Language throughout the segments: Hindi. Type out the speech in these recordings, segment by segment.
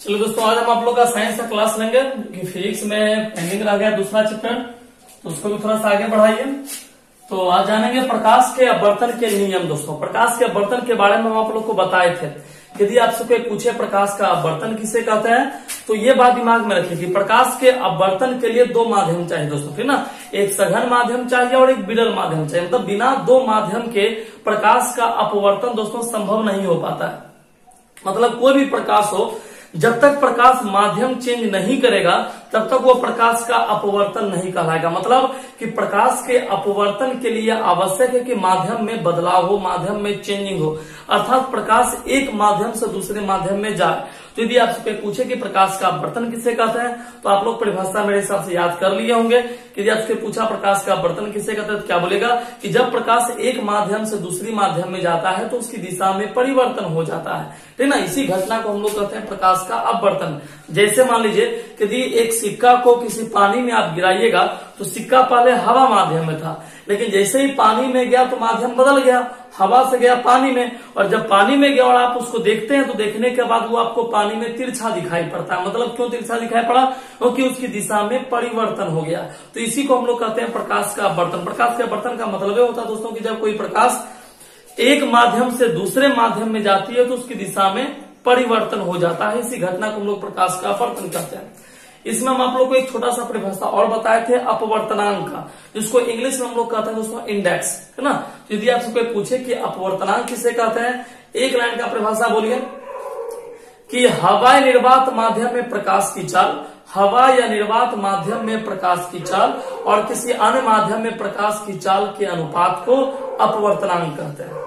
चलो दोस्तों, आज हम आप लोग का साइंस का क्लास लेंगे कि फिजिक्स में पेंडिंग रह गया दूसरा चैप्टर, तो उसको भी थोड़ा सा आगे बढ़ाइए। तो आज जानेंगे प्रकाश के अपवर्तन के नियम। दोस्तों, प्रकाश के अपवर्तन के बारे में हम आप लोग को बताए थे। यदि आपसे कोई पूछे प्रकाश का अपवर्तन किसे कहते हैं, तो ये बात दिमाग में रखिए कि प्रकाश के अपवर्तन के लिए दो माध्यम चाहिए दोस्तों, ठीक ना। एक सघन माध्यम चाहिए और एक विरल माध्यम चाहिए। मतलब बिना दो माध्यम के प्रकाश का अपवर्तन दोस्तों संभव नहीं हो पाता है। मतलब कोई भी प्रकाश हो, जब तक प्रकाश माध्यम चेंज नहीं करेगा तब तक वो प्रकाश का अपवर्तन नहीं कहलाएगा। मतलब कि प्रकाश के अपवर्तन के लिए आवश्यक है कि माध्यम में बदलाव हो, माध्यम में चेंजिंग हो, अर्थात प्रकाश एक माध्यम से दूसरे माध्यम में जाए। तो यदि आपसे कोई पूछे कि प्रकाश का अपवर्तन किसे कहते हैं, तो आप लोग परिभाषा मेरे हिसाब से याद कर लिए होंगे कि यदि आपसे पूछा प्रकाश का अपवर्तन किसे कहते हैं, तो क्या बोलेगा कि जब प्रकाश एक माध्यम से दूसरी माध्यम में जाता है तो उसकी दिशा में परिवर्तन हो जाता है, ठीक ना। इसी घटना को हम लोग कहते हैं प्रकाश का अपवर्तन। जैसे मान लीजिए कि यदि एक सिक्का को किसी पानी में आप गिराइएगा तो सिक्का पहले हवा माध्यम में था, लेकिन जैसे ही पानी में गया तो माध्यम बदल गया, हवा से गया पानी में। और जब पानी में गया और आप उसको देखते हैं तो देखने के बाद वो आपको पानी में तिरछा दिखाई पड़ता है। मतलब क्यों तिरछा दिखाई पड़ा? क्योंकि उसकी दिशा में परिवर्तन हो गया। तो इसी को हम लोग कहते हैं प्रकाश का अपवर्तन। प्रकाश के अपवर्तन का मतलब ये होता है दोस्तों कि जब कोई प्रकाश एक माध्यम से दूसरे माध्यम में जाती है तो उसकी दिशा में परिवर्तन हो जाता है। इसी घटना को हम लोग प्रकाश का अपवर्तन कहते हैं। इसमें हम आप लोग को एक छोटा सा परिभाषा और बताए थे अपवर्तनांक का, जिसको इंग्लिश में हम लोग कहते हैं दोस्तों इंडेक्स, है ना। यदि आपसे कोई पूछे कि अपवर्तनांक किसे कहते हैं, एक लाइन का परिभाषा बोलिए कि हवा निर्वात माध्यम में प्रकाश की चाल, हवा या निर्वात माध्यम में प्रकाश की चाल और किसी अन्य माध्यम में प्रकाश की चाल के अनुपात को अपवर्तनांक कहते हैं।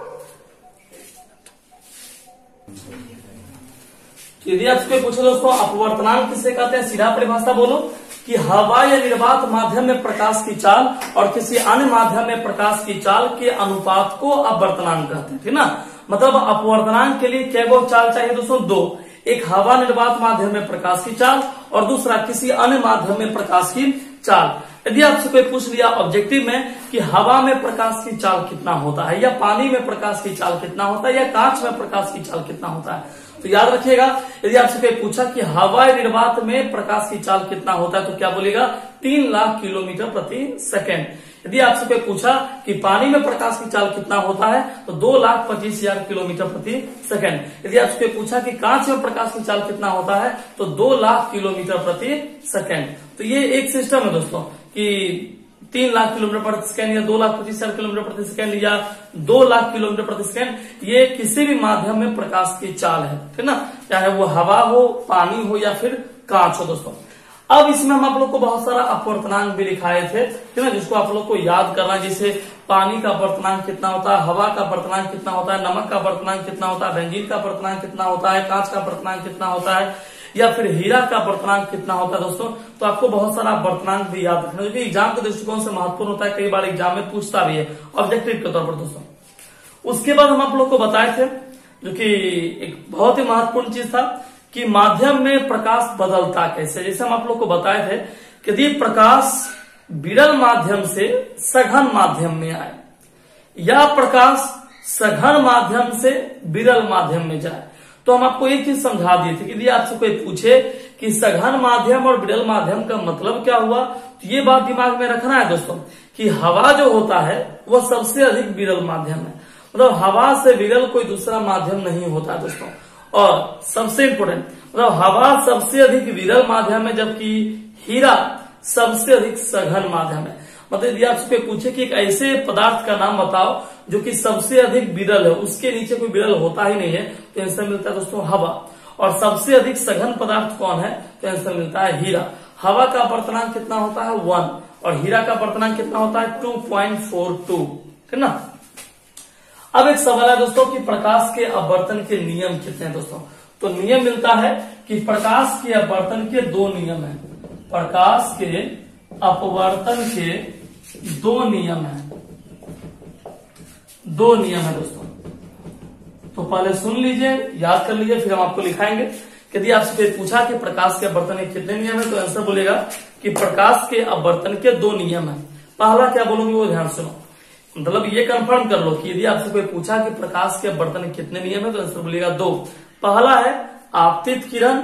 यदि आपसे पूछो दोस्तों अपवर्तनांक किसे कहते हैं, सीधा परिभाषा बोलो कि हवा या निर्वात माध्यम में प्रकाश की चाल और किसी अन्य माध्यम में प्रकाश की चाल के अनुपात को अपवर्तनांक कहते हैं, ठीक ना। मतलब अपवर्तनांक के लिए क्या गो चाल चाहिए दोस्तों? दो। एक हवा निर्वात माध्यम में प्रकाश की चाल और दूसरा किसी अन्य माध्यम में प्रकाश की चाल। यदि आपसे कोई पूछ लिया ऑब्जेक्टिव में कि हवा में प्रकाश की चाल कितना होता है, या पानी में प्रकाश की चाल कितना होता है, या कांच में प्रकाश की चाल कितना होता है, तो याद रखिएगा यदि आपसे कोई पूछा कि हवा निर्वात में प्रकाश की चाल कितना होता है, तो क्या बोलेगा? 3 लाख किलोमीटर प्रति सेकेंड। यदि आपसे कोई पूछा कि पानी में प्रकाश की चाल कितना होता है, तो 2,25,000 किलोमीटर प्रति सेकेंड। यदि आपसे कोई पूछा कि कांच में प्रकाश की चाल कितना होता है, तो 2 लाख किलोमीटर प्रति सेकेंड। तो ये एक सिस्टम है दोस्तों कि 3 लाख किलोमीटर प्रति सेकेंड या 2,25,000 किलोमीटर प्रति सेकेंड या 2 लाख किलोमीटर प्रति सेकेंड, ये किसी भी माध्यम में प्रकाश की चाल है, ठीक ना। चाहे वो हवा हो, पानी हो या फिर कांच हो दोस्तों। अब इसमें हम आप लोग को बहुत सारा अपवर्तनांक भी दिखाए थे, ठीक ना, जिसको आप लोग को याद करना। जैसे पानी का अपवर्तनांक कितना होता है, हवा का अपवर्तनांक कितना होता है, नमक का अपवर्तनांक कितना होता है, बेंजीन का अपवर्तनांक कितना होता है, कांच का अपवर्तनांक कितना होता है, या फिर हीरा का अपवर्तनांक कितना होता है दोस्तों। तो आपको बहुत सारा अपवर्तनांक भी याद रखना, क्योंकि एग्जाम के दृष्टिकोण से महत्वपूर्ण होता है। कई बार एग्जाम में पूछता भी है ऑब्जेक्टिव के तौर पर दोस्तों। उसके बाद हम आप लोग को बताए थे, जो कि एक बहुत ही महत्वपूर्ण चीज था, कि माध्यम में प्रकाश बदलता कैसे। जैसे हम आप लोग को बताए थे कि यदि प्रकाश विरल माध्यम से सघन माध्यम में आए या प्रकाश सघन माध्यम से विरल माध्यम में जाए, तो हम आपको एक चीज समझा दिए थे कि यदि आपसे कोई पूछे कि सघन माध्यम और विरल माध्यम का मतलब क्या हुआ, तो ये बात दिमाग में रखना है दोस्तों कि हवा जो होता है वह सबसे अधिक विरल माध्यम है। मतलब हवा से विरल कोई दूसरा माध्यम नहीं होता है दोस्तों। और सबसे इंपोर्टेंट, मतलब हवा सबसे अधिक विरल माध्यम है, जबकि हीरा सबसे अधिक सघन माध्यम है। मतलब यदि आपसे पूछे कि एक ऐसे पदार्थ का नाम बताओ जो कि सबसे अधिक विरल है, उसके नीचे कोई विरल होता ही नहीं है, तो आंसर मिलता है दोस्तों हवा। और सबसे अधिक सघन पदार्थ कौन है, तो आंसर मिलता है हीरा। हवा का अपवर्तनांक कितना होता है? 1, और हीरा का अपवर्तनांक कितना होता है? 2.42, ठीक ना। अब एक सवाल है दोस्तों कि प्रकाश के अपवर्तन के नियम कितने हैं दोस्तों। तो नियम मिलता है कि प्रकाश के अपवर्तन के 2 नियम हैं। प्रकाश के अपवर्तन के 2 नियम हैं, 2 नियम है दोस्तों। तो पहले सुन लीजिए, याद कर लीजिए, फिर हम आपको लिखाएंगे। यदि आपसे पूछा कि प्रकाश के अपवर्तन के कितने नियम है, तो आंसर बोलेगा कि प्रकाश के अपवर्तन के 2 नियम है। पहला क्या बोलोगे वो ध्यान सुनो, मतलब ये कंफर्म कर लो कि यदि आपसे कोई पूछा कि प्रकाश के अपवर्तन के कितने नियम है, तो आंसर बोलेगा 2। पहला है आपतित किरण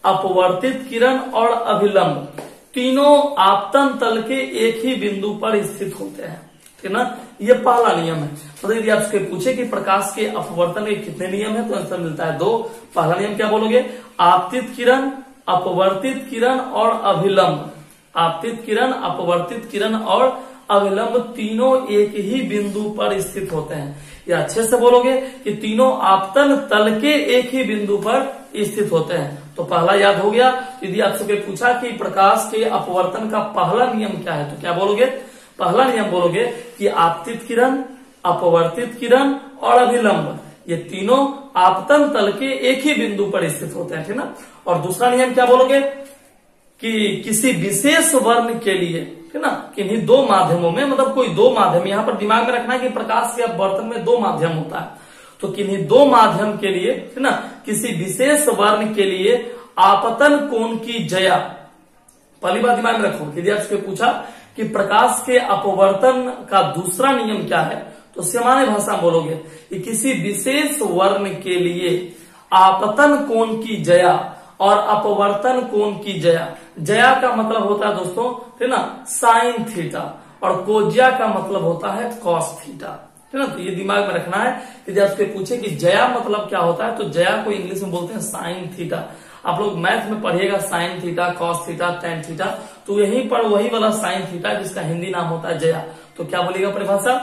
अपवर्तित किरण और अभिलंब तीनों आपतन तल के एक ही बिंदु पर स्थित होते हैं, ठीक ना। ये पहला नियम है। मतलब यदि आपसे पूछे कि प्रकाश के अपवर्तन के कितने नियम है तो आंसर मिलता है 2। पहला नियम क्या बोलोगे? आपतित किरण, अपवर्तित किरण और अभिलंब। आपतित किरण, अपवर्तित किरण और अभिलंब तीनों एक ही बिंदु पर स्थित होते हैं। या अच्छे से बोलोगे कि तीनों आपतन तल के एक ही बिंदु पर स्थित होते हैं। तो पहला याद हो गया। यदि आपसे पूछा कि प्रकाश के अपवर्तन का पहला नियम क्या है तो क्या बोलोगे? पहला नियम बोलोगे कि आपतित किरण, अपवर्तित किरण और अभिलंब ये तीनों आपतन तल के एक ही बिंदु पर स्थित होते हैं, ठीक ना। और दूसरा नियम क्या बोलोगे? कि किसी विशेष वर्ण के लिए, ठीक ना, किन्हीं दो माध्यमों में, मतलब कोई दो माध्यम, यहाँ पर दिमाग में रखना है कि प्रकाश के अपवर्तन में दो माध्यम होता है, तो किन्हीं दो माध्यम के लिए, ठीक ना, किसी विशेष वर्ण के लिए आपतन कोण की जया। पहली बात दिमाग में रखो, यदि आपसे पूछा कि प्रकाश के अपवर्तन का दूसरा नियम क्या है तो सामान्य भाषा बोलोगे कि किसी विशेष वर्ण के लिए आपतन कोण की जया और अपवर्तन कोण की जया। जया का मतलब होता है दोस्तों, ठीक ना, साइन थीटा, और कोज्या का मतलब होता है कॉस थीटा, ठीक ना। तो ये दिमाग में रखना है। यदि आपसे पूछे कि जया मतलब क्या होता है तो जया को इंग्लिश में बोलते हैं साइन थीटा। आप लोग मैथ में पढ़िएगा sine theta, cos theta, tan theta, तो यहीं पर वही वाला साइन थीटा जिसका हिंदी नाम होता है जया। तो क्या बोलेगा परिभाषा?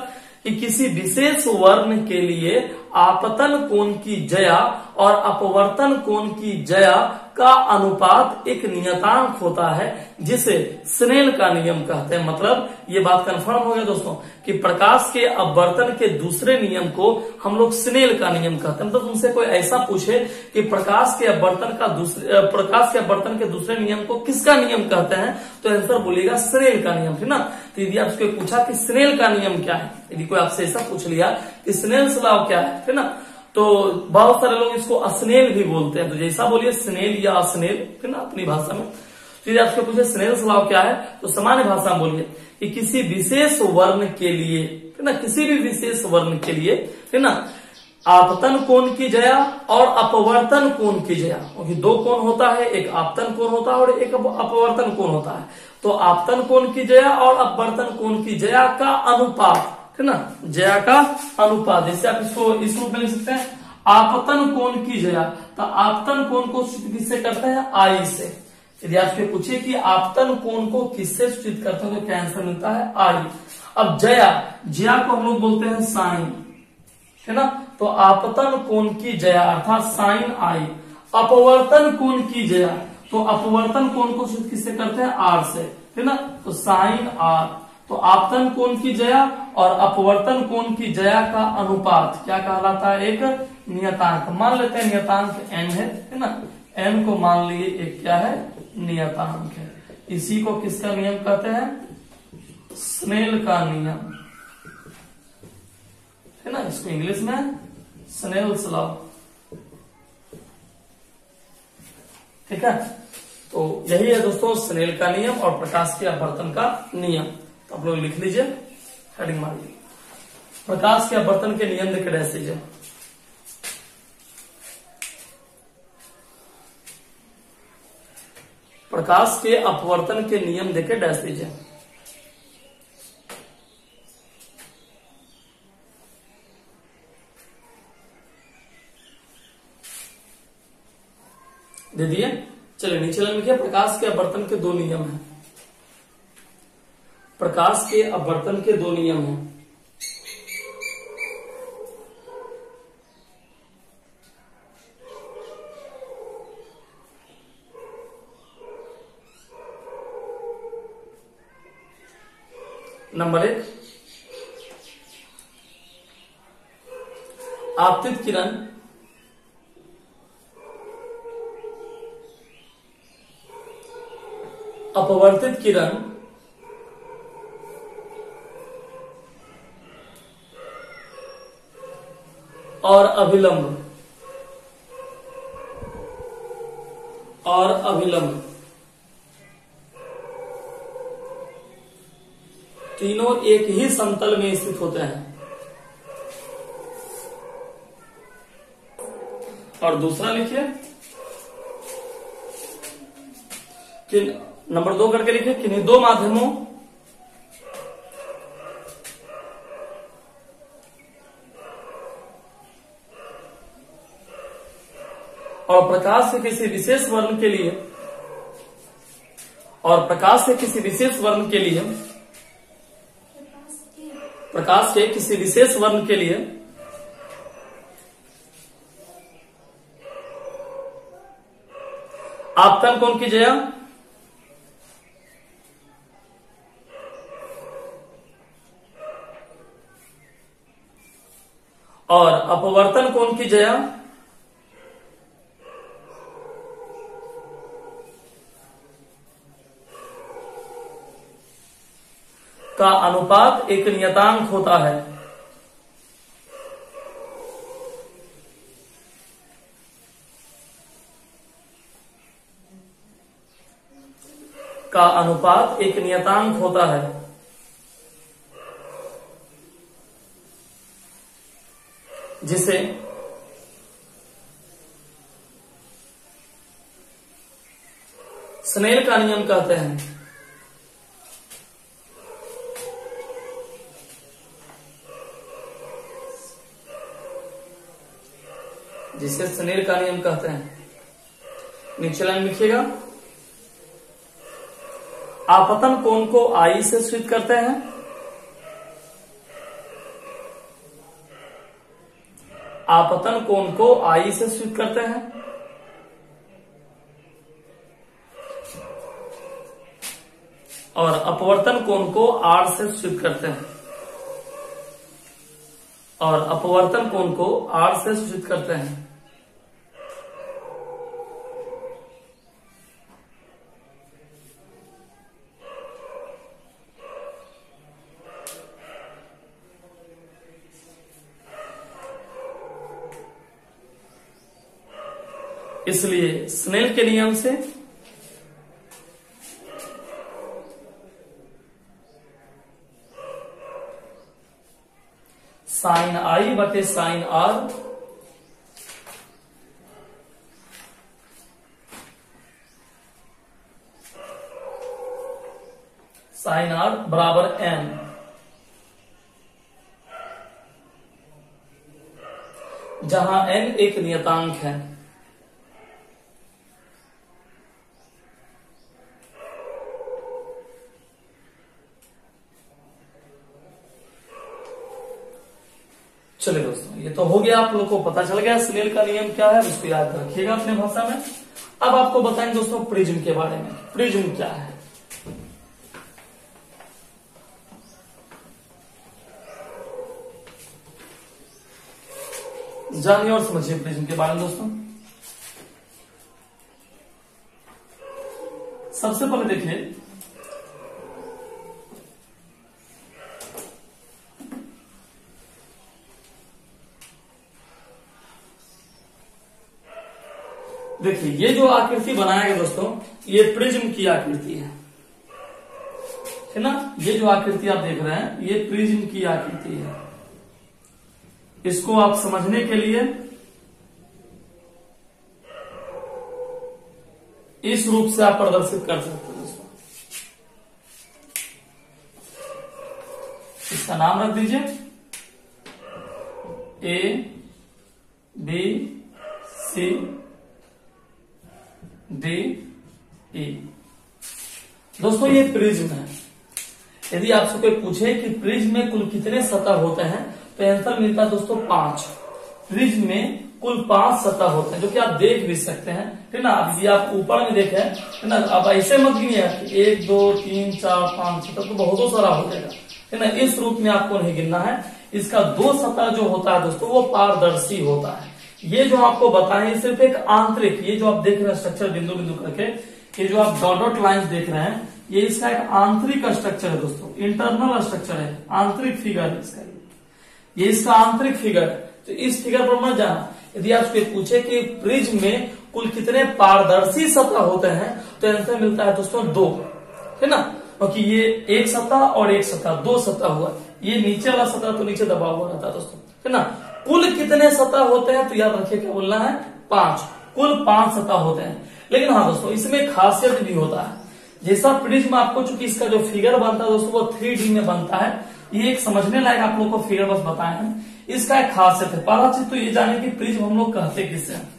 कि किसी विशेष वर्ण के लिए आपतन कोण की जया और अपवर्तन कोण की जया का अनुपात एक नियतांक होता है जिसे स्नेल का नियम कहते हैं। मतलब ये बात कंफर्म हो गया दोस्तों कि प्रकाश के अपवर्तन के दूसरे नियम को हम लोग स्नेल का नियम कहते हैं। मतलब तुमसे कोई ऐसा पूछे कि प्रकाश के अपवर्तन के दूसरे नियम को किसका नियम कहते हैं तो आंसर बोलेगा स्नेल का नियम, ठीक ना। तो यदि आपसे पूछा कि स्नेल का नियम क्या है, यदि कोई आपसे ऐसा पूछ लिया कि स्नेल्स लॉ क्या है, ठीक ना, तो बहुत सारे लोग इसको अस्नेल भी बोलते हैं। तो जैसा बोलिए स्नेल या अस्नेल, ठीक ना, अपनी भाषा में। तो यदि आपसे पूछे स्नेल्स लॉ क्या है तो सामान्य भाषा में बोलिए कि किसी विशेष वर्ण के लिए, ठीक ना, किसी भी विशेष वर्ण के लिए, ठीक ना, आपतन कोण की जया और अपवर्तन कोण की जया, क्योंकि दो कोण होता है, एक आपतन कोण होता है और एक अपवर्तन कोण होता है। तो आपतन कोण की जया और अपवर्तन कोण की जया का अनुपात, ठीक ना, जया का अनुपात, जैसे आप इसको इस रूप में लिख सकते हैं आपतन कोण की जया। तो आपतन कोण को सूचित किससे करते हैं? आई से। यदि आपसे पूछे कि आपतन कोण को किससे सूचित करते हैं तो क्या आंसर मिलता है? आई। अब जया, जया को हम लोग बोलते हैं साइन, है ना। तो आपतन कोण की जया अर्थात साइन आई। अपवर्तन कोण की जया, तो अपवर्तन कोण को सूचित किससे करते हैं? आर से, है ना। तो साइन आर। तो आपतन कोण की जया और अपवर्तन कोण की जया का अनुपात क्या कहलाता है? एक नियतांक। मान लेते हैं नियतांक n है ना, n को मान लिए एक क्या है? नियतांक है। इसी को किसका नियम कहते हैं? स्नेल का नियम, है ना। इसको इंग्लिश में स्नेल्स लॉ, ठीक है। तो यही है दोस्तों स्नेल का नियम और प्रकाश के अपवर्तन का नियम। तो आप लोग लिख लीजिए, हेडिंग मार लीजिए, प्रकाश के अपवर्तन के नियम देकर डैश दीजिए। प्रकाश के अपवर्तन के नियम देकर डैश दीजिए। दे दिए। चलिए नीचे लाइन लिखिए प्रकाश के अपवर्तन के दो नियम हैं। प्रकाश के अपवर्तन के दो नियम हैं। नंबर 1, आपतित किरण अपवर्तित किरण और अभिलंब तीनों एक ही समतल में स्थित होते हैं। और दूसरा लिखिए कि नंबर 2 करके लिखे, किन्हीं दो माध्यमों और प्रकाश के किसी विशेष वर्ण के लिए प्रकाश के किसी विशेष वर्ण के लिए आपतन कोण की जया और अपवर्तन कोण की जया का अनुपात एक नियतांक होता है। का अनुपात एक नियतांक होता है। जिसे स्नेल का नियम कहते हैं। जिसे स्नेल का नियम कहते हैं। नीचे लाइन लिखिएगा, आपतन कोण को आई से सूचित करते हैं। आपतन कोण को आई से सूचित करते हैं और अपवर्तन कोण को आर से सूचित करते हैं। और अपवर्तन कोण को आर से सूचित करते हैं। इसलिए स्नेल के नियम से साइन आई बटे साइन आर साइन आर बराबर एन, जहां एन एक नियतांक है। चलिए दोस्तों, ये तो हो गया, आप लोग को पता चल गया स्नेल का नियम क्या है, उसको याद रखिएगा अपने भाषा में। अब आपको बताएंगे दोस्तों प्रिज्म के बारे में। प्रिज्म क्या है? जानिए और समझिए प्रिज्म के बारे में दोस्तों। सबसे पहले देखिए, ये जो आकृति बनाया गया दोस्तों, ये प्रिज्म की आकृति है ना। ये जो आकृति आप देख रहे हैं, ये प्रिज्म की आकृति है। इसको आप समझने के लिए इस रूप से आप प्रदर्शित कर सकते हैं दोस्तों। इसका नाम रख दीजिए A B C D E. दोस्तों ये प्रिज्म है। यदि आपसे कोई पूछे कि प्रिज्म में कुल कितने सतह होते हैं, तो आंसर मिलता है दोस्तों 5। प्रिज्म में कुल 5 सतह होते हैं, जो कि आप देख भी सकते हैं, ठीक ना। अब यदि आप ऊपर में देखें, है ना, अब ऐसे मत गिनिए 1 2 3 4 5 सतह, तो बहुत सारा हो जाएगा, है ना। इस रूप में आपको नहीं गिनना है। इसका 2 सतह जो होता है दोस्तों, वो पारदर्शी होता है। ये जो आपको बताएं, सिर्फ एक आंतरिक, ये जो आप देख रहे हैं स्ट्रक्चर बिंदु बिंदु करके, ये जो आप डॉट डॉट लाइंस देख रहे हैं, ये इसका एक आंतरिक स्ट्रक्चर है दोस्तों, इंटरनल स्ट्रक्चर है, आंतरिक फिगर है इसका। ये इसका आंतरिक फिगर है। तो इस फिगर पर मत जाना। यदि आपसे पूछे कि प्रिज्म में कुल कितने पारदर्शी सतह होते हैं, तो आंसर मिलता है दोस्तों 2, है ना। क्योंकि ये एक सतह और एक सतह, 2 सतह हुआ। ये नीचे वाला सतह तो नीचे दबा हुआ रहता है दोस्तों, है ना। कुल कितने सतह होते हैं, तो याद रखिए क्या बोलना है, 5। कुल 5 सतह होते हैं। लेकिन हाँ दोस्तों, इसमें खासियत भी होता है। जैसा प्रिज्म आपको, चूंकि इसका जो फिगर बनता है दोस्तों वो 3D में बनता है। ये एक समझने लायक आप लोग को फिगर बस बताए हैं। इसका एक खासियत है। पहला चीज तो ये जाने कि प्रिज्म हम लोग कहते किससे हैं।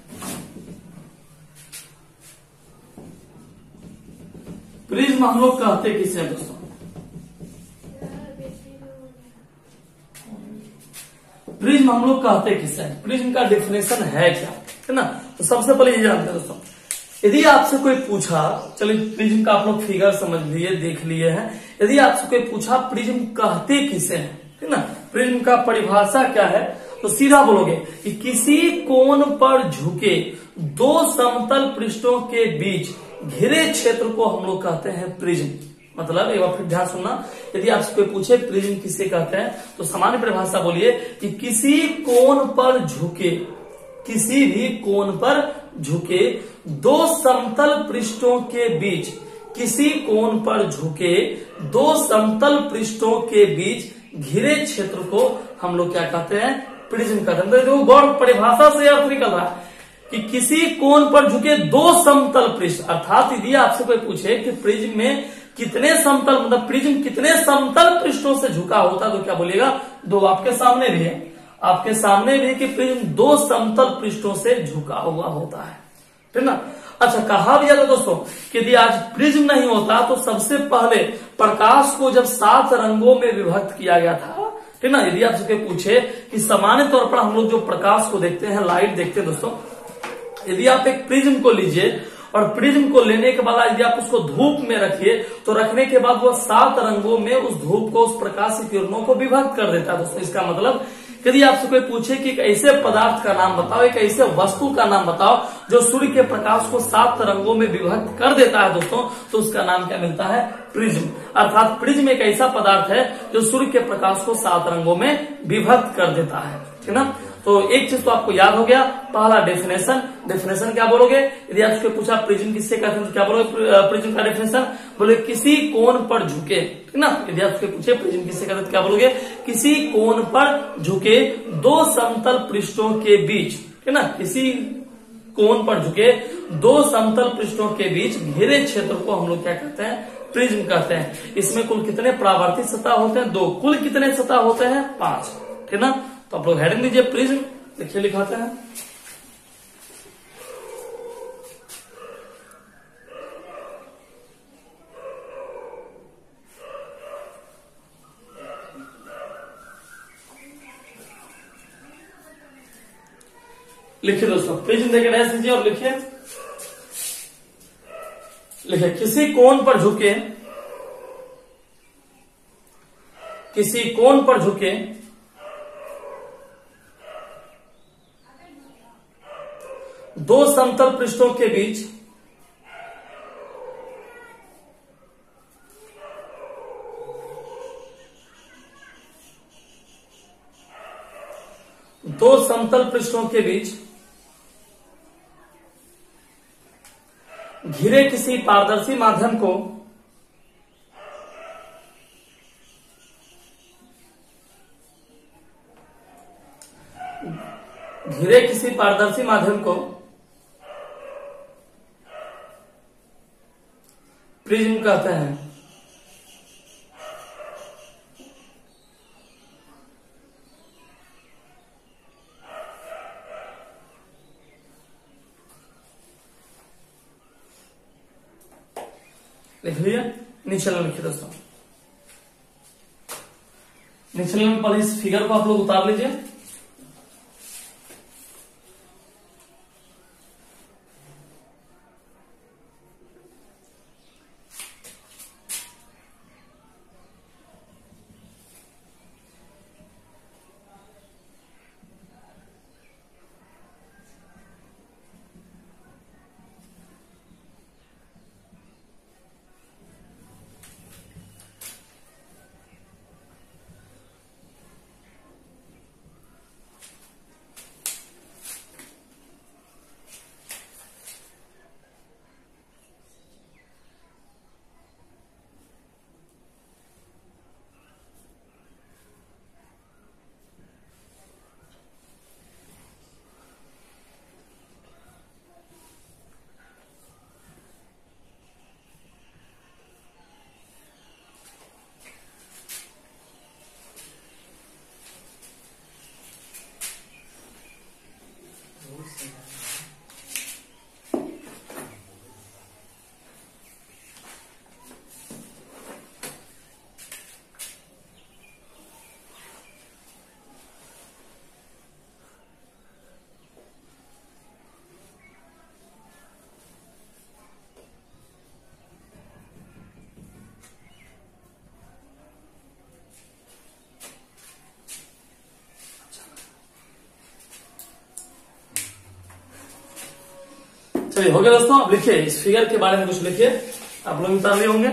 प्रिज्म हम लोग कहते किसे हैं दोस्तों? प्रिज्म हम लोग कहते किसे हैं? प्रिज्म का डेफिनेशन है क्या, है ना? तो सबसे पहले ये जानते हैं दोस्तों, यदि आपसे कोई पूछा, चलिए प्रिज्म का आप लोग फिगर समझ लिए, देख लिए हैं। यदि आपसे कोई पूछा प्रिज्म कहते किसे हैं, है ना, प्रिज्म का परिभाषा क्या है, तो सीधा बोलोगे कि किसी कोण पर झुके दो समतल पृष्ठों के बीच घिरे क्षेत्र को हम लोग कहते हैं प्रिज्म। मतलब एक बार फिर ध्यान सुनना, यदि आपसे कोई पूछे प्रिज्म किसे कहते हैं, तो सामान्य परिभाषा बोलिए कि किसी कोण पर झुके, किसी भी कोण पर झुके दो समतल पृष्ठों के बीच, किसी कोण पर झुके दो समतल पृष्ठों के बीच घिरे क्षेत्र को हम लोग क्या कहते हैं? प्रिज्म कहते हैं। तो गौर परिभाषा से अर्थ निकल रहा है कि किसी कोण पर झुके दो समतल पृष्ठ, अर्थात यदि आपसे कोई पूछे कि प्रिज्म में कितने समतल, मतलब प्रिज्म कितने समतल पृष्ठों से झुका होता, तो क्या बोलिएगा? दो। आपके सामने भी है, आपके सामने भी कि प्रिज्म दो समतल पृष्ठों से झुका हुआ होता है, ठीक ना? अच्छा, कहा भी जाता दोस्तों कि यदि आज प्रिज्म नहीं होता तो सबसे पहले प्रकाश को जब 7 रंगों में विभक्त किया गया था, ठीक ना? यदि आपसे कोई पूछे कि सामान्य तौर पर हम लोग जो प्रकाश को देखते हैं, लाइट देखते हैं दोस्तों, यदि आप एक प्रिज्म को लीजिए और प्रिज्म को लेने के बाद यदि आप उसको धूप में रखिए, तो रखने के बाद वो 7 रंगों में उस धूप को, उस प्रकाश की किरणों को विभक्त कर देता है दोस्तों। इसका मतलब यदि आपसे कोई पूछे कि एक ऐसे पदार्थ का नाम बताओ, एक ऐसे वस्तु का नाम बताओ जो सूर्य के प्रकाश को 7 रंगों में विभक्त कर देता है दोस्तों, तो उसका नाम क्या मिलता है? प्रिज्म। अर्थात प्रिज्म एक ऐसा पदार्थ है जो सूर्य के प्रकाश को 7 रंगों में विभक्त कर देता है, ठीक ना? तो एक चीज तो आपको याद हो गया, पहला डेफिनेशन। डेफिनेशन क्या बोलोगे? यदि आपसे पूछा प्रिज्म किससे कहते हैं, तो क्या बोलोगे? प्रिज्म का डेफिनेशन बोले किसी कोण पर झुके, ठीक ना? यदि आपसे पूछे प्रिज्म किससे कहते हैं, तो क्या बोलोगे? किसी कोण पर झुके दो समतल पृष्ठों के बीच, ठीक ना? किसी कोण पर झुके दो समतल पृष्ठों के बीच घिरे क्षेत्र को हम लोग क्या कहते हैं? प्रिज्म कहते हैं। इसमें कुल कितने परावर्तित सतह होते हैं? 2। कुल कितने सतह होते हैं? 5, ठीक ना? तो आप लोग हेडिंग लीजिए प्रिज्म, देखिए लिखाते हैं। लिखिए दोस्तों, प्रिज्म देके डैश दीजिए और लिखिए, लिखिए किसी कोण पर झुके, किसी कोण पर झुके दो समतल पृष्ठों के बीच दो समतल पृष्ठों के बीच घिरे किसी पारदर्शी माध्यम को प्रिज्म कहते हैं। लिख लिया, नीचे लिखिए दोस्तों। नीचे में पहले इस फिगर को आप लोग उतार लीजिए। चलिए हो गया दोस्तों। अब लिखिए इस फिगर के बारे में कुछ लिखिए, आप लोग बता रहे होंगे।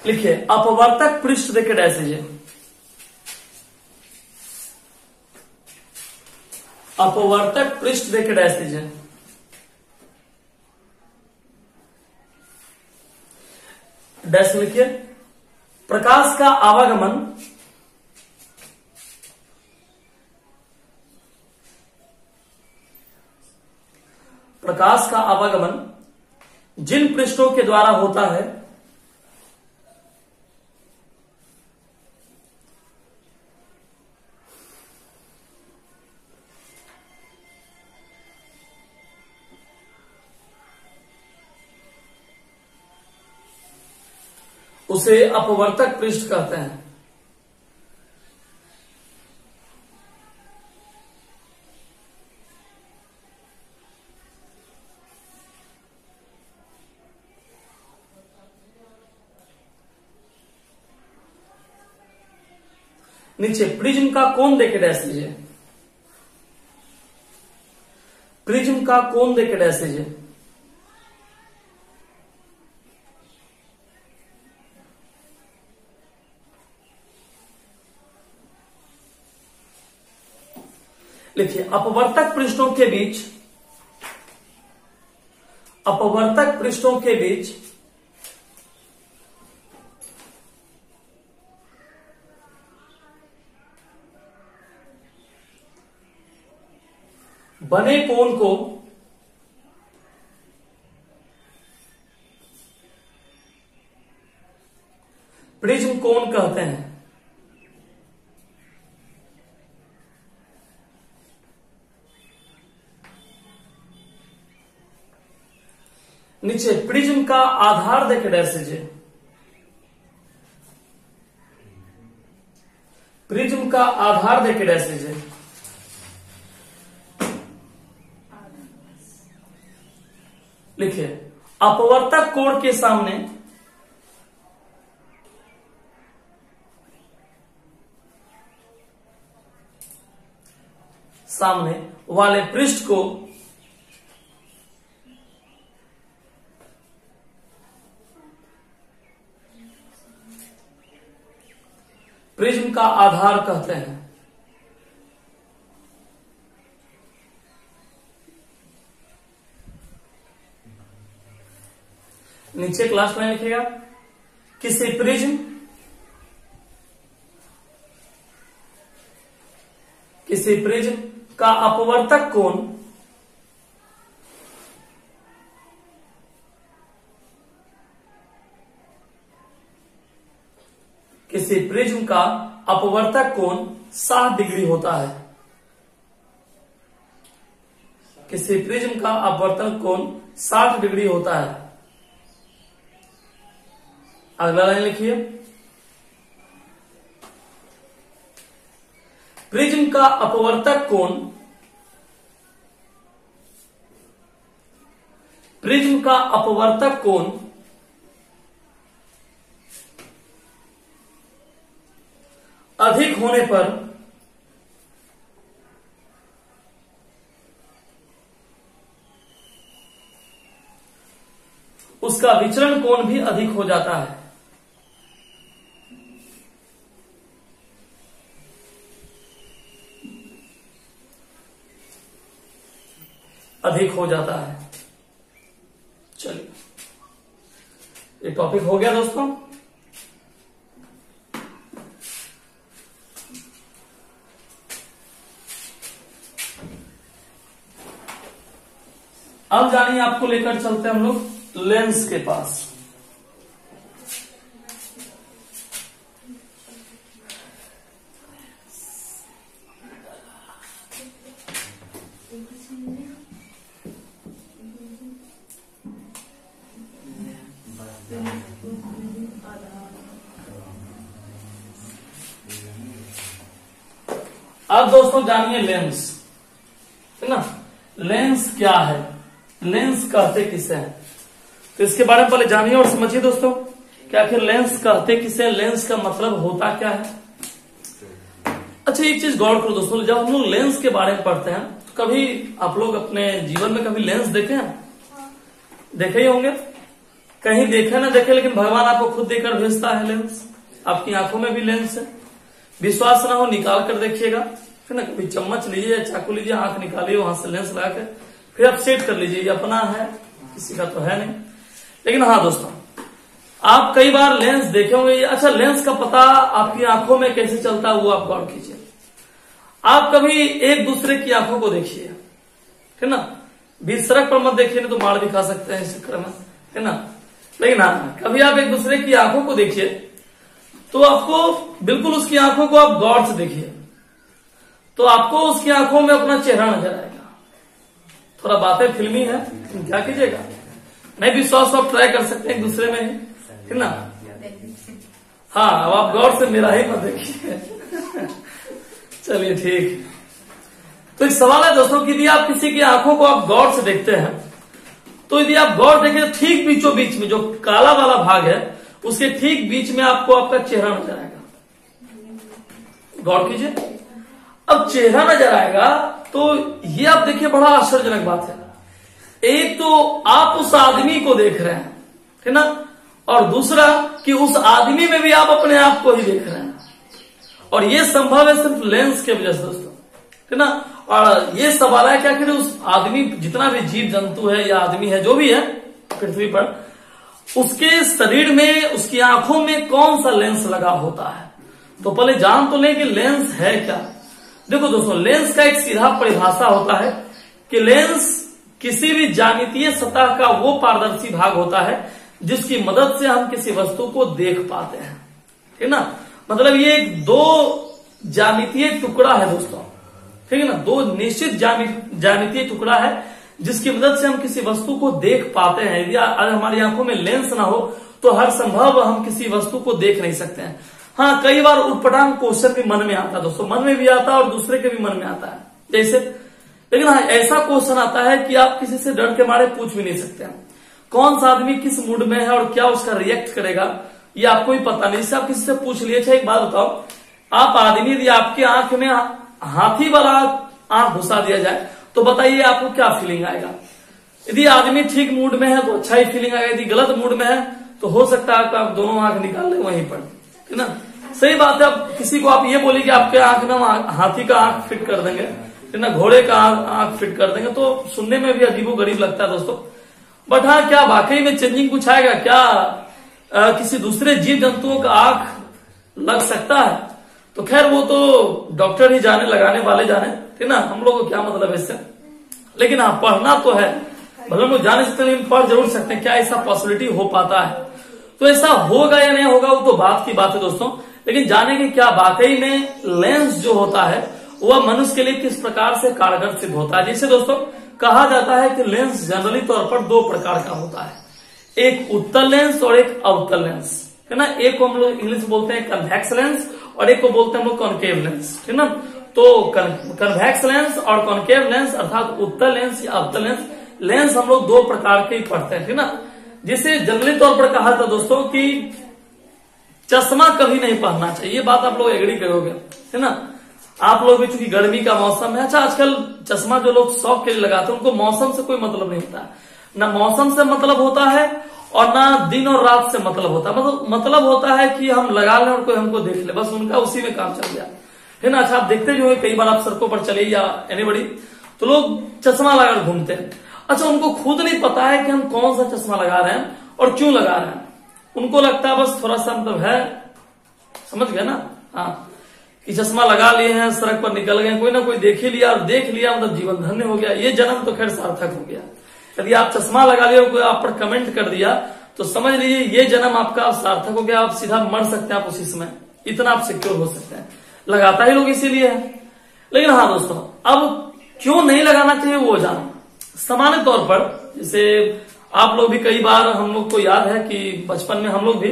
लिखिए अपवर्तक पृष्ठ देखे डैश दीजिए। अपवर्तक पृष्ठ देखे डैश दीजिए। डैश लिखिए प्रकाश का आवागमन जिन पृष्ठों के द्वारा होता है उसे अपवर्तक पृष्ठ कहते हैं। नीचे प्रिज्म का कोण देके डैश दीजिए। प्रिज्म का कोण देके डैश दीजिए। लिखिए अपवर्तक पृष्ठों के बीच बने कोण को प्रिज्म कोण कहते हैं। नीचे प्रिज्म का आधार देके डैश दीजिए। प्रिज्म का आधार देके डैश दीजिए। लिखिए अपवर्तक कोण के सामने वाले पृष्ठ को प्रिज्म का आधार कहते हैं। नीचे क्लास में लिखिएगा किसी प्रिज्म का अपवर्तक कोण किसी प्रिज्म का अपवर्तक कोण 60 डिग्री होता है। किसी प्रिज्म का अपवर्तक कोण 60 डिग्री होता है। अगला लाइन लिखिए प्रिज्म का अपवर्तक कोण अधिक होने पर उसका विचलन कोण भी अधिक हो जाता है। अधिक हो जाता है। चलिए ये टॉपिक हो गया दोस्तों। अब जानिए आपको लेकर चलते हैं हम लोग लेंस के पास। अब दोस्तों जानिए लेंस, है ना। लेंस क्या है, लेंस कहते किसे हैं, तो इसके बारे में पहले जानिए और समझिए दोस्तों कि आखिर लेंस कहते किसे, लेंस का मतलब होता क्या है। अच्छा एक चीज गौर करो दोस्तों, जब हम लोग लेंस के बारे में पढ़ते हैं तो कभी आप लोग अपने जीवन में कभी लेंस देखे हैं? देखे ही होंगे, कहीं देखे ना देखे, लेकिन भगवान आपको खुद देकर भेजता है लेंस। आपकी आंखों में भी लेंस है, विश्वास ना हो निकाल कर देखिएगा, है ना। कभी चम्मच लीजिए, चाकू लीजिए, आंख निकालिए, वहां से लेंस लगा के फिर आप सेट कर लीजिए। ये अपना है, किसी का तो है नहीं। लेकिन हाँ दोस्तों, आप कई बार लेंस देखे होंगे। अच्छा, लेंस का पता आपकी आंखों में कैसे चलता है वो आप गौर कीजिए। आप कभी एक दूसरे की आंखों को देखिए, है ना। बीच सड़क पर मत देखिए, नहीं तो मार भी खा सकते हैं इस चक्कर में, है ना। लेकिन हाँ, कभी आप एक दूसरे की आंखों को देखिए तो आपको बिल्कुल उसकी आंखों को आप गौर से देखिए तो आपको उसकी आंखों में अपना चेहरा नजर आएगा। थोड़ा बातें फिल्मी है, क्या कीजिएगा। नहीं विश्वास आप ट्राई कर सकते हैं एक दूसरे में ही, है ना। हाँ, अब आप गौर से मेरा ही मत देखिए। चलिए ठीक। तो एक सवाल है दोस्तों कि यदि आप किसी की आंखों को आप गौर से देखते हैं तो यदि आप गौर देखें ठीक बीचों बीच में जो काला वाला भाग है उसके ठीक बीच में आपको आपका चेहरा नजर आएगा। गौर कीजिए, अब चेहरा नजर आएगा तो ये आप देखिए बड़ा आश्चर्यजनक बात है। एक तो आप उस आदमी को देख रहे हैं, है ना, और दूसरा कि उस आदमी में भी आप अपने आप को ही देख रहे हैं। और ये संभव है सिर्फ लेंस के वजह से दोस्तों, है ना। और ये सवाल है क्या कि उस आदमी, जितना भी जीव जंतु है या आदमी है जो भी है पृथ्वी पर, उसके शरीर में, उसकी आंखों में कौन सा लेंस लगा होता है। तो पहले जान तो लें कि लेंस है क्या। देखो दोस्तों, लेंस का एक सीधा परिभाषा होता है कि लेंस किसी भी ज्यामितीय सतह का वो पारदर्शी भाग होता है जिसकी मदद से हम किसी वस्तु को देख पाते हैं, है ना। मतलब ये एक दो ज्यामितीय टुकड़ा है दोस्तों, ठीक है ना। दो निश्चित ज्यामितीय टुकड़ा है जिसकी मदद से हम किसी वस्तु को देख पाते हैं। यदि हमारी आंखों में लेंस ना हो तो हर संभव हम किसी वस्तु को देख नहीं सकते हैं। हाँ, कई बार उटपटांग क्वेश्चन भी मन में आता है दोस्तों, मन में भी आता है और दूसरे के भी मन में आता है जैसे। लेकिन हाँ, ऐसा क्वेश्चन आता है कि आप किसी से डर के मारे पूछ भी नहीं सकते हैं कौन सा आदमी किस मूड में है और क्या उसका रिएक्ट करेगा, ये आपको ही पता नहीं। इससे आप किसी से पूछ लिए। अच्छा एक बात बताओ, आप आदमी यदि आपके आंख में हाथी वाला आंख घुसा दिया जाए तो बताइए आपको क्या फीलिंग आएगा। यदि आदमी ठीक मूड में है तो अच्छा ही फीलिंग आएगा, यदि गलत मूड में है तो हो सकता है आप दोनों आंख निकाल लें वहीं पर, है ना। सही बात है। अब किसी को आप ये बोलिए कि आपके आंख में हाथी का आंख फिट कर देंगे, है ना, घोड़े का आंख फिट कर देंगे, तो सुनने में भी अजीबो गरीब लगता है दोस्तों। बट हाँ, क्या वाकई में चेंजिंग कुछ आएगा क्या? किसी दूसरे जीव जंतुओं का आंख लग सकता है? तो खैर वो तो डॉक्टर ही जाने, लगाने वाले जाने, है ना, हम लोग को क्या मतलब इससे। लेकिन हाँ, पढ़ना तो है, भले हम लोग जाने सकते हैं, पढ़ जरूर सकते हैं। क्या ऐसा पॉसिबिलिटी हो पाता है? तो ऐसा होगा या नहीं होगा वो तो बात की बात है दोस्तों। लेकिन जाने की क्या वाकई में लेंस जो होता है वह मनुष्य के लिए किस प्रकार से कारगर सिद्ध होता है। जैसे दोस्तों कहा जाता है कि लेंस जनरली तौर पर दो प्रकार का होता है, एक उत्तल लेंस और एक अवतल लेंस, है ना। एक को हम लोग इंग्लिश में बोलते हैं कन्वेक्स लेंस और एक को बोलते हैं हम लोग कॉनकेव लेंस, है ना। तो कन्वेक्स लेंस और कॉनकेव लेंस अर्थात उत्तल लेंस या अवतल लेंस, लेंस हम लोग दो प्रकार के ही पढ़ते हैं, है ना। जिसे जनरली तौर पर कहा था दोस्तों कि चश्मा कभी नहीं पहनना चाहिए। ये बात आप लोग एग्री करोगे, है ना। आप लोग भी चूंकि गर्मी का मौसम है, अच्छा आजकल चश्मा जो लोग शौक के लिए लगाते हैं उनको मौसम से कोई मतलब नहीं होता, ना मौसम से मतलब होता है और ना दिन और रात से मतलब होता है। मतलब होता है कि हम लगा लें और कोई हमको देख ले, बस उनका उसी में काम चल गया, है ना। अच्छा आप देखते जो है कई बार आप सड़कों पर चले या एनीबडी तो लोग चश्मा लगाकर घूमते हैं। अच्छा उनको खुद नहीं पता है कि हम कौन सा चश्मा लगा रहे हैं और क्यों लगा रहे हैं। उनको लगता है बस थोड़ा सा मतलब है, समझ गए ना, हाँ, कि चश्मा लगा लिए हैं, सड़क पर निकल गए, कोई ना कोई देख ही लिया और देख लिया मतलब जीवन धन्य हो गया, ये जन्म तो खैर सार्थक हो गया। यदि आप चश्मा लगा लिया और कोई आप पर कमेंट कर दिया तो समझ लीजिए ये जन्म आपका सार्थक हो गया, आप सीधा मर सकते हैं आप उसी समय, इतना आप सिक्योर हो सकते हैं। लगाता ही लोग इसीलिए है। लेकिन हाँ दोस्तों, अब क्यों नहीं लगाना चाहिए वो जानो। सामान्य तौर पर जैसे आप लोग भी कई बार, हम लोग को याद है कि बचपन में हम लोग भी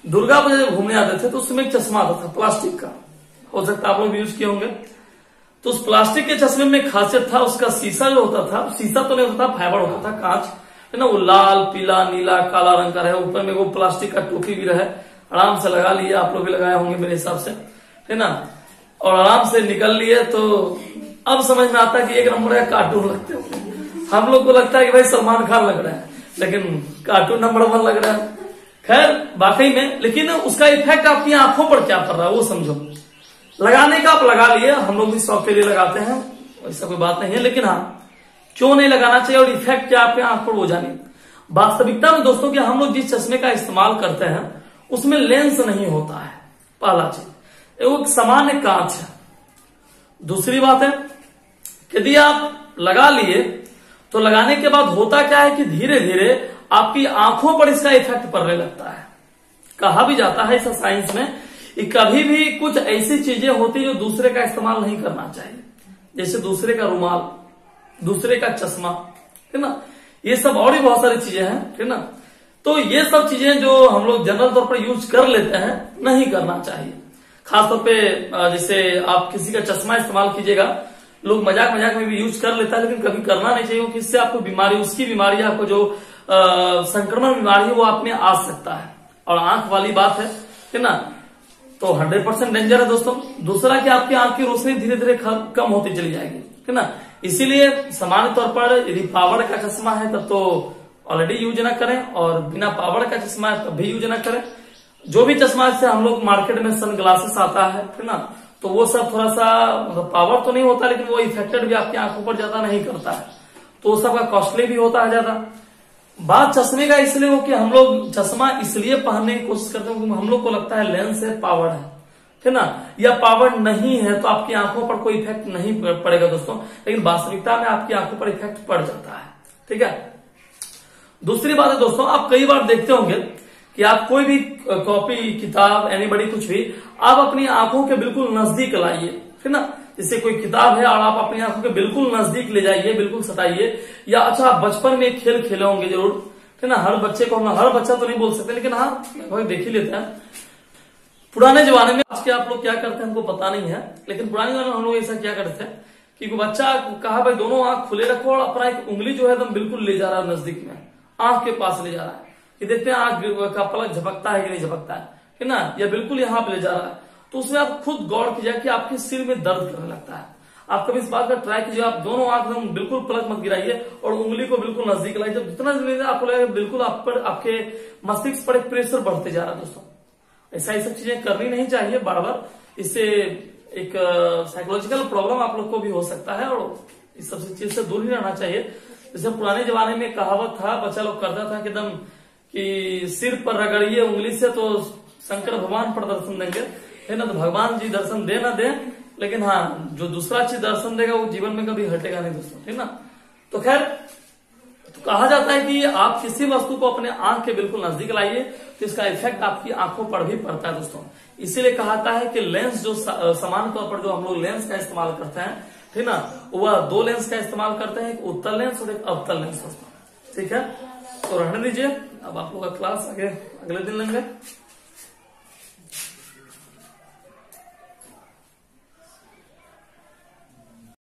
दुर्गा पूजा जब घूमने आते थे तो उसमें एक चश्मा आता था प्लास्टिक का, हो सकता है आप लोग भी यूज किए होंगे। तो उस प्लास्टिक के चश्मे में खासियत था, उसका शीशा जो होता था, शीशा तो नहीं होता था, फाइबर होता था, कांच, है ना। वो लाल पीला नीला काला रंग का रहे, ऊपर में वो प्लास्टिक का टोपी भी रहे, आराम से लगा लिया, आप लोग भी लगाए होंगे मेरे हिसाब से, है ना। और आराम से निकल लिए। तो अब समझ में आता है कि एक नंबर का कार्टून लगते हो। हम लोग को लगता है कि भाई सलमान खान लग रहा है, लेकिन कार्टून नंबर 1 लग रहा है। खैर वाकई में, लेकिन उसका इफेक्ट आपकी आंखों पर क्या पड़ रहा है वो समझो। लगाने का आप लगा लिए, हम लोग भी शौक के लिए लगाते हैं, ऐसा कोई बात नहीं है, लेकिन हाँ क्यों नहीं लगाना चाहिए और इफेक्ट क्या आपके आंख पर वो जानिए। वास्तविकता में दोस्तों कि हम लोग जिस चश्मे का इस्तेमाल करते हैं उसमें लेंस नहीं होता है, पहला चीज। वो सामान्य कांच है। दूसरी बात है, यदि आप लगा लिए तो लगाने के बाद होता क्या है कि धीरे धीरे आपकी आंखों पर इसका इफेक्ट पड़ने लगता है। कहा भी जाता है इस साइंस में कि कभी भी कुछ ऐसी चीजें होती जो दूसरे का इस्तेमाल नहीं करना चाहिए, जैसे दूसरे का रुमाल, दूसरे का चश्मा, है ना, ये सब और भी बहुत सारी चीजें हैं, है ना। तो ये सब चीजें जो हम लोग जनरल तौर पर यूज कर लेते हैं नहीं करना चाहिए। खासतौर पे जैसे आप किसी का चश्मा इस्तेमाल कीजिएगा, लोग मजाक मजाक में भी यूज कर लेता है, लेकिन कभी करना नहीं चाहिए, क्योंकि इससे आपको बीमारी, उसकी बीमारी, आपको जो संक्रमण बीमारी है वो आप में आ सकता है। और आंख वाली बात है ना, तो 100% डेंजर है दोस्तों। दूसरा कि आपकी आंख की रोशनी धीरे धीरे कम होती चली जाएगी, है ना। इसीलिए सामान्य तौर पर यदि पावर का चश्मा है तब तो ऑलरेडी यूज ना करें, और बिना पावर का चश्मा है तब भी यूज ना करें। जो भी चश्मा से हम लोग मार्केट में सन ग्लासेस आता है ना, तो वो सब थोड़ा सा मतलब पावर तो नहीं होता, लेकिन वो इफेक्टेड भी आपकी आंखों पर ज्यादा नहीं करता है, तो वो सबका कॉस्टली भी होता है ज्यादा। बात चश्मे का इसलिए हो कि हम लोग चश्मा इसलिए पहनने की कोशिश करते हैं क्योंकि हम लोग को लगता है लेंस है, पावर है ना, या पावर नहीं है तो आपकी आंखों पर कोई इफेक्ट नहीं पड़ेगा दोस्तों, लेकिन वास्तविकता में आपकी आंखों पर इफेक्ट पड़ जाता है, ठीक है। दूसरी बात है दोस्तों, आप कई बार देखते होंगे कि आप कोई भी कॉपी, किताब, एनीबॉडी कुछ भी आप अपनी आंखों के बिल्कुल नजदीक लाइए, है ना। जैसे कोई किताब है और आप अपनी आंखों के बिल्कुल नजदीक ले जाइए, बिल्कुल सटाइए। या अच्छा, बचपन में एक खेल खेले होंगे जरूर, है ना। हर बच्चे को, हम हर बच्चा तो नहीं बोल सकते, लेकिन हाँ देख ही लेते हैं। पुराने जमाने में, आज के आप लोग क्या करते हैं हमको पता नहीं है, लेकिन पुराने जमाने में हम लोग ऐसा क्या करते हैं कि बच्चा कहा भाई दोनों आंख खुले रखो और अपना एक उंगली जो है एकदम बिल्कुल ले जा रहा है नजदीक में, आंख के पास ले जा रहा है, कि देखते हैं आंख का पलक झपकता है कि नहीं झपकता है ना, या बिल्कुल यहाँ पे ले जा रहा है। तो उसमें आप खुद गौर कीजिए कि आपके सिर में दर्द करने लगता है। आप कभी इस बात का ट्राई कीजिए, आप दोनों आंख में बिल्कुल पलक मत गिराइए और उंगली को बिल्कुल नजदीक लाइए। जब जितना आपको लगेगा बिल्कुल आप पर, आपके मस्तिष्क पर एक प्रेशर बढ़ते जा रहा है दोस्तों। ऐसा ये सब चीजें करनी नहीं चाहिए बार बार, इससे एक साइकोलॉजिकल प्रॉब्लम आप लोग को भी हो सकता है और इस सब चीज से दूर ही रहना चाहिए। जैसे पुराने जमाने में कहावत था, बच्चा लोग करता था कि एकदम कि सिर पर रगड़िए उंगली से तो शंकर भगवान पर दर्शन देंगे, है ना। तो भगवान जी दर्शन दे ना दे, लेकिन हाँ जो दूसरा चीज दर्शन देगा वो जीवन में कभी हटेगा नहीं दोस्तों, है ना। तो खैर, तो कहा जाता है कि आप किसी वस्तु को अपने आंख के बिल्कुल नजदीक लाइए तो इसका इफेक्ट आपकी आंखों पर भी पड़ता है दोस्तों। इसीलिए कहा जाता है कि लेंस जो सामान्य तौर पर जो हम लोग लेंस का इस्तेमाल करते हैं, है ना, वह 2 लेंस का इस्तेमाल करते हैं, एक उत्तल लेंस और एक अवतल लेंस दोस्तों, ठीक है। तो रहने दीजिए, अब आप लोग का क्लास आगे अगले दिन लेंगे।